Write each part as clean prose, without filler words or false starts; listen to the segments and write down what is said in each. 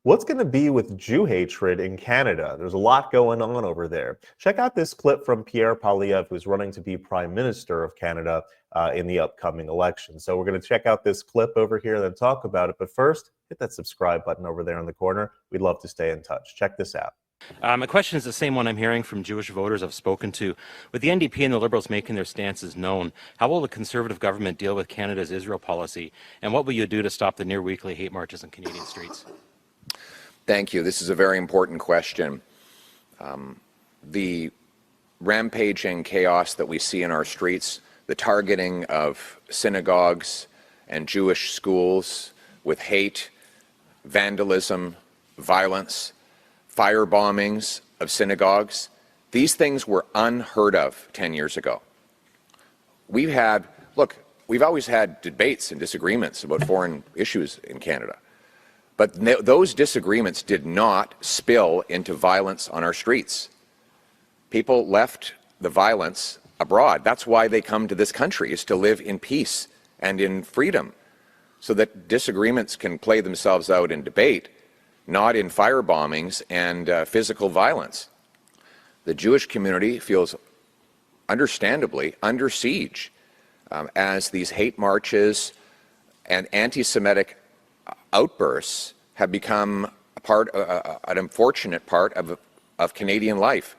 What's going to be with Jew hatred in Canada? There's a lot going on over there. Check out this clip from Pierre Polievre, who's running to be Prime Minister of Canada in the upcoming election. So we're going to check out this clip over here and then talk about it. But first, hit that subscribe button over there in the corner. We'd love to stay in touch. Check this out. My question is the same one I'm hearing from Jewish voters I've spoken to. With the NDP and the Liberals making their stances known, how will the Conservative government deal with Canada's Israel policy? And what will you do to stop the near-weekly hate marches on Canadian streets? Thank you. This is a very important question. The rampaging chaos that we see in our streets, the targeting of synagogues and Jewish schools with hate, vandalism, violence, fire bombings of synagogues, these things were unheard of 10 years ago. We've always had debates and disagreements about foreign issues in Canada, but those disagreements did not spill into violence on our streets. People left the violence abroad. That's why they come to this country, is to live in peace and in freedom, so that disagreements can play themselves out in debate, not in fire bombings and physical violence. The Jewish community feels understandably under siege as these hate marches and anti-Semitic outbursts have become an unfortunate part of Canadian life.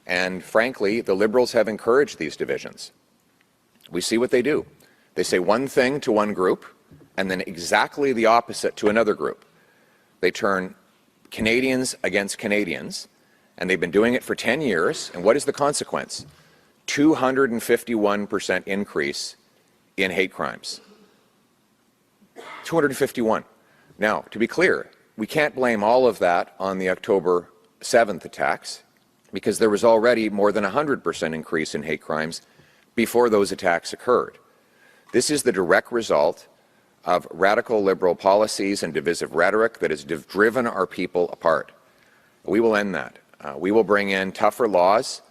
And frankly, the Liberals have encouraged these divisions. We see what they do. They say one thing to one group and then exactly the opposite to another group. They turn Canadians against Canadians, and they've been doing it for 10 years. And what is the consequence? 251% increase in hate crimes. 251. Now, to be clear, we can't blame all of that on the October 7th attacks, because there was already more than 100% increase in hate crimes before those attacks occurred. This is the direct result of radical liberal policies and divisive rhetoric that has driven our people apart. We will end that. We will bring in tougher laws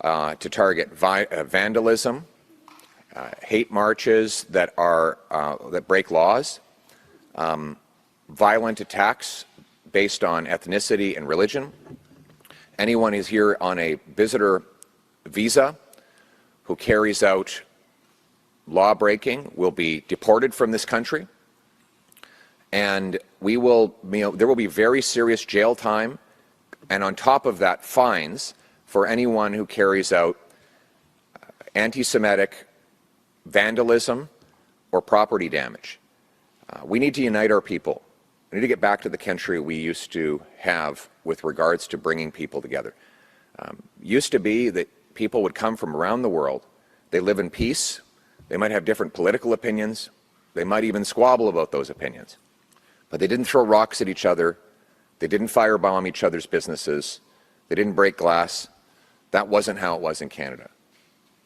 to target vandalism, hate marches that break laws, violent attacks based on ethnicity and religion. Anyone who's here on a visitor visa who carries out law breaking will be deported from this country, and there will be very serious jail time, and on top of that, fines for anyone who carries out anti-Semitic vandalism or property damage. We need to unite our people. We need to get back to the country we used to have with regards to bringing people together. Used to be that people would come from around the world. They live in peace. They might have different political opinions. They might even squabble about those opinions. But they didn't throw rocks at each other. They didn't firebomb each other's businesses. They didn't break glass. That wasn't how it was in Canada.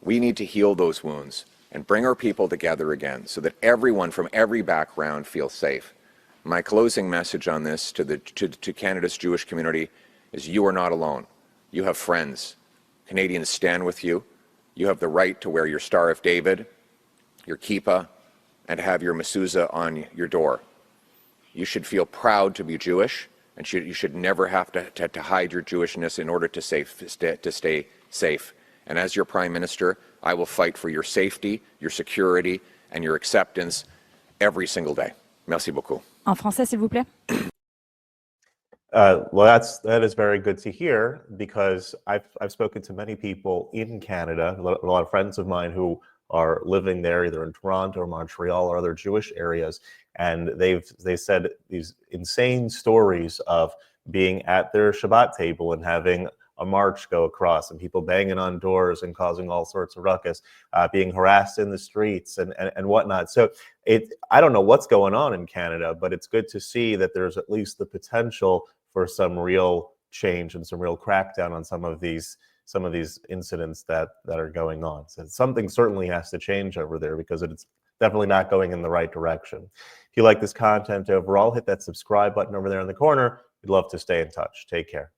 We need to heal those wounds and bring our people together again so that everyone from every background feels safe. My closing message on this to Canada's Jewish community is you are not alone. You have friends. Canadians stand with you. You have the right to wear your Star of David, your kippah, and have your mezuzah on your door. You should feel proud to be Jewish, and you should never have to hide your Jewishness in order to stay safe. And as your Prime Minister, I will fight for your safety, your security, and your acceptance every single day. Merci beaucoup. En français, s'il vous plaît. Well, that is very good to hear, because I've spoken to many people in Canada, a lot of friends of mine who are living there, either in Toronto or Montreal or other Jewish areas, and they said these insane stories of being at their Shabbat table and having a march go across and people banging on doors and causing all sorts of ruckus, being harassed in the streets and whatnot. So I don't know what's going on in Canada, but it's good to see that there's at least the potential for some real change and some real crackdown on some of these incidents that are going on. So something certainly has to change over there, because it's definitely not going in the right direction. If you like this content overall, hit that subscribe button over there in the corner. We'd love to stay in touch. Take care.